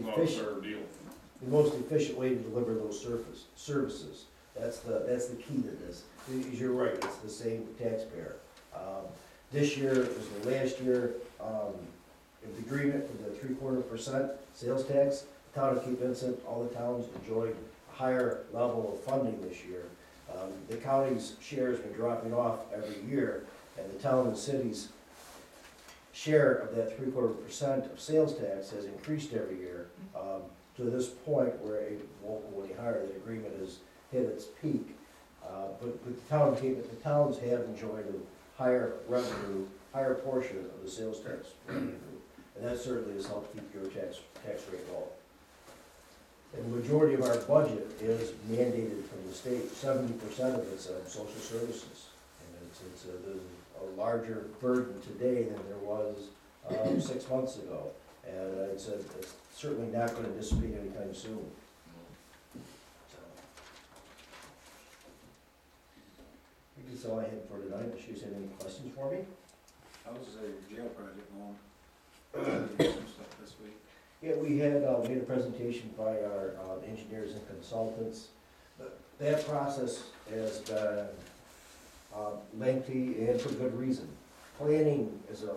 not a efficient, fair deal. the most efficient way to deliver those services. That's the key to this. You're right, it's the same taxpayer. This year was the last year, of the agreement for the 3/4% sales tax. The town of Cape Vincent, all the towns enjoyed a higher level of funding this year. The county's share has been dropping off every year, and the town and city's share of that 3/4% of sales tax has increased every year, to this point where it won't go any higher. That agreement has hit its peak. But the town of Cape, the towns have enjoyed a higher revenue, higher portion of the sales tax revenue. And that certainly has helped keep your tax rate low. And the majority of our budget is mandated from the state. 70% of it's social services. And there's a larger burden today than there was 6 months ago. And it's certainly not going to dissipate anytime soon. So, I think that's all I had for tonight. Does you guys have any questions for me? How's the jail project going? Some stuff this week. Yeah, we had a presentation by our engineers and consultants. That process has been lengthy and for good reason. Planning is a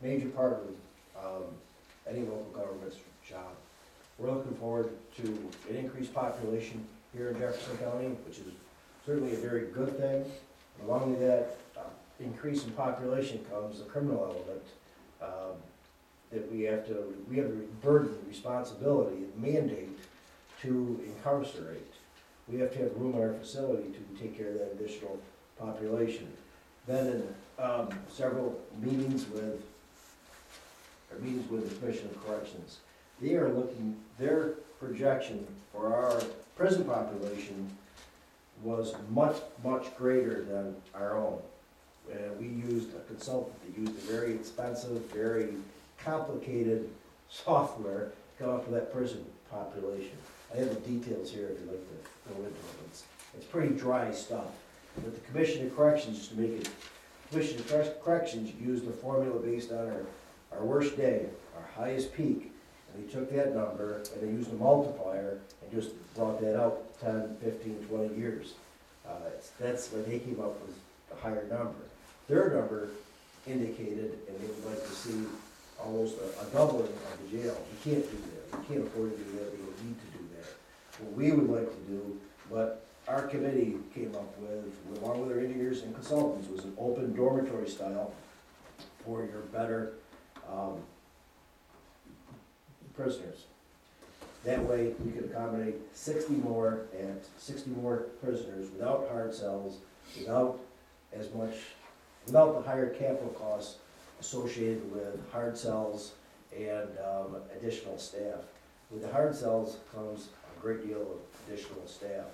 major part of any local government's job. We're looking forward to an increased population here in Jefferson County, which is certainly a very good thing. Along with that increase in population comes the criminal element. That we have a burden, responsibility, and mandate to incarcerate. We have to have room in our facility to take care of that additional population. Then in several meetings with the Commission of Corrections, they are their projection for our prison population was much, much greater than our own. We used a consultant that used a very expensive, very complicated software to come up with that prison population. I have the details here if you'd like to go into it. It's pretty dry stuff. But the Commission of Corrections, just to make it, Commission of Corrections used a formula based on our worst day, our highest peak, and they took that number and they used a multiplier and just brought that out 10, 15, 20 years. That's what they came up with, a higher number. Their number indicated, and they would like to see almost a doubling of the jail. We can't do that. We can't afford to do that. We don't need to do that. What we would like to do, what our committee came up with, along with our engineers and consultants, was an open dormitory style for your better prisoners. That way, we could accommodate 60 more prisoners without hard cells, without the higher capital costs associated with hard cells and additional staff. With the hard cells comes a great deal of additional staff.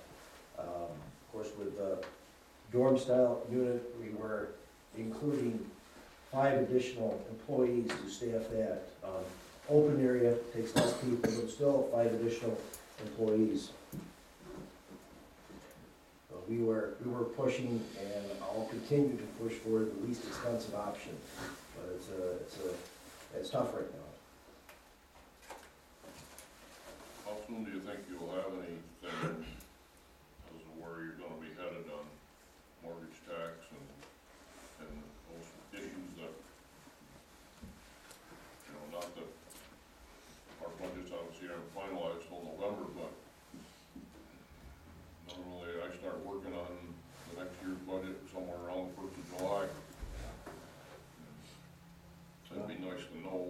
Of course, with the dorm style unit, we were including 5 additional employees to staff that. Open area takes less people, but still 5 additional employees. We were pushing, and I'll continue to push for the least expensive option. But it's tough right now. How soon do you think you'll have anything as to where you're gonna be headed on mortgage tax and those issues that, not that our budget's obviously aren't finalized till November, but normally I start working on the next year's budget somewhere around the 1st of July. So it'd be nice to know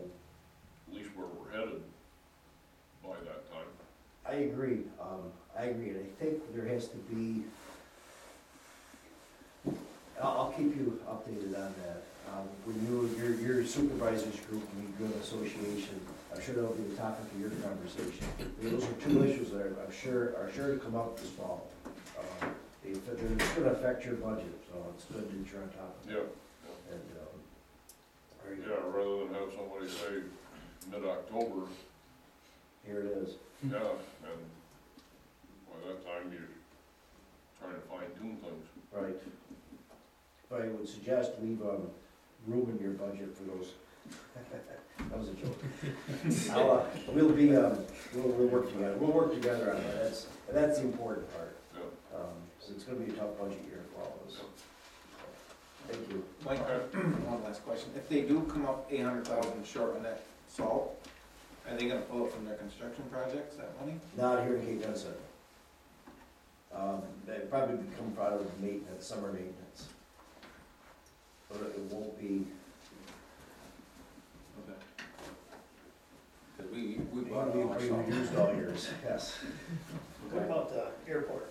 at least where we're headed by that time. I agree, and I think there has to be, I'll keep you updated on that. When your supervisors group, when you do an association, I'm sure that'll be the topic of your conversation. Those are 2 issues that are sure to come up this fall. It's going to affect your budget, so it's good that you're on top of it. Yeah. And, Yeah, rather than have somebody say mid-October, here it is. yeah, and by that time you're trying to fine tune things. Right. But I would suggest leave room in your budget for those That was a joke. We'll be, we'll work together on that, that's the important part. Yep. So it's gonna be a tough budget year for all of us. Thank you. Mike, one last question. If they do come up 800,000 short on that salt, are they gonna pull it from their construction projects, that money? Not here in Cape Benson. That probably become part of maintenance, summer maintenance. But it won't be, Okay. Cause we we bought all our salt. reduced all years, yes. What about the airport?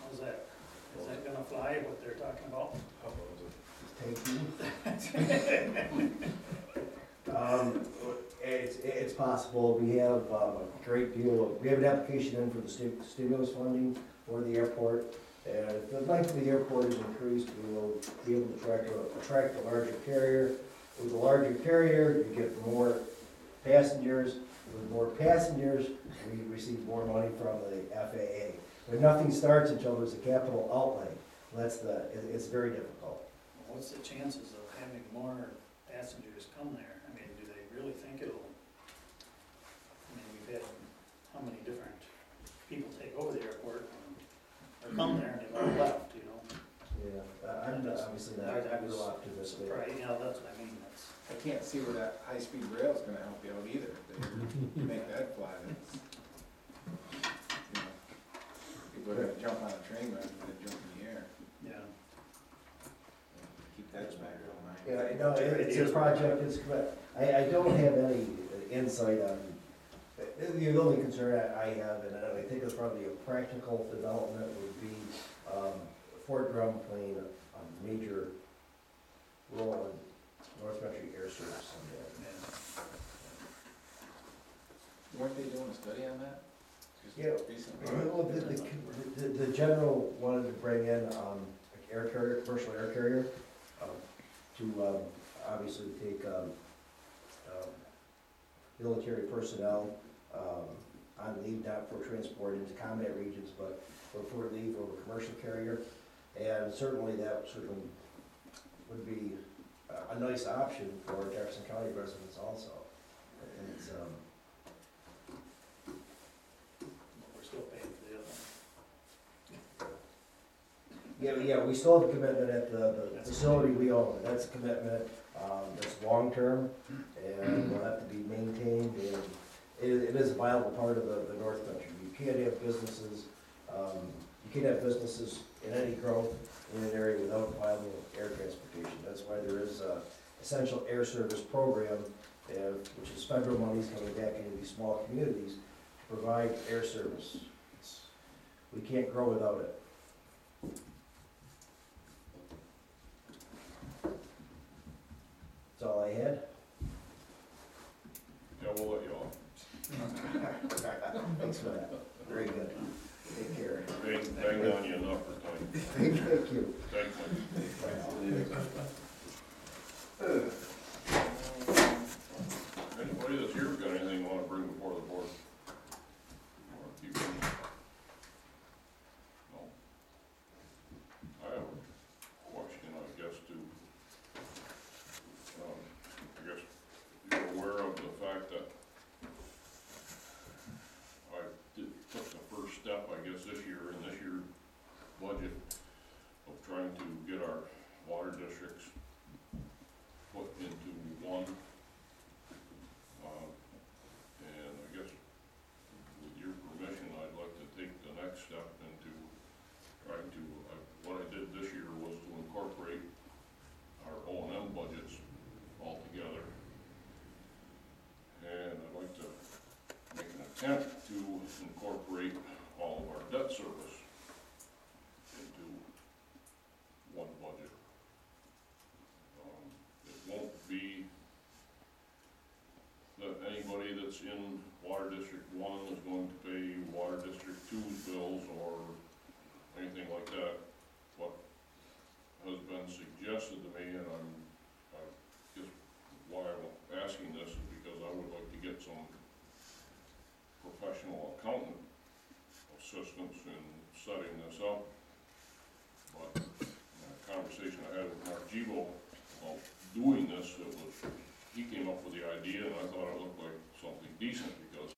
How's that? Is that gonna fly, what they're talking about? Thank you. It's possible, we have a great deal, we have an application in for the stimulus funding for the airport. And if the length of the airport is increased, we will be able to attract a larger carrier. With a larger carrier, you get more passengers. With more passengers, we receive more money from the FAA. But nothing starts until there's a capital outlay. It's very difficult. What's the chances of having more passengers come there? I mean, do they really think it'll, I mean, we've had how many different people take over the airport or come there and they've all left, you know? Yeah, I'm obviously not I was real optimistic. Surprised, you know, that's what I mean, that's, I can't see where that high-speed rail is gonna help you out either, if they make that fly, that's, you know, people are gonna jump on a train rather than jump in the air. yeah. Keep that back in mind. Yeah, no, it's a project, I don't have any insight on, the only concern I have, and I think it's probably a practical development, would be Fort Drum playing a major role in North Country Air Service someday. Weren't they doing a study on that? Just Yeah. recently? Well, the general wanted to bring in air carrier, commercial air carrier, to obviously take military personnel on leave, not for transport into combat regions, but for leave over commercial carrier. And certainly that would be a nice option for Jefferson County residents also. And it's, But we're still paying for the other one. yeah, we still have a commitment at the facility we own. That's a commitment, that's long-term, and will have to be maintained, and it is a viable part of the North Country. You can't have businesses, in any growth in an area without viable air transportation. That's why there is a essential air service program, which is federal monies coming back into these small communities to provide air service. We can't grow without it. That's all I had. Yeah, we'll let you off. Thanks for that. Very good. Take care. Bang on you enough for time. Thank you. Thanks, Mike. Anybody that's here got anything you wanna bring before the board? Or keep it? No? I have a question, I guess, too. I guess you're aware of the fact that I took the first step, I guess, this year, in this year's budget, of trying to get our water districts put into one. And I guess with your permission, I'd like to take the next step into trying to, what I did this year was to incorporate our O&M budgets all together. And I'd like to make an attempt to incorporate all of our debt service into one budget. It won't be that anybody that's in Water District 1 is going to pay Water District 2's bills or anything like that. What has been suggested to me, and I guess why I'm asking this is because I would like to get some professional accountant assistance in setting this up. But in a conversation I had with Mark Gibo about doing this, it was he came up with the idea, and I thought it looked like something decent, because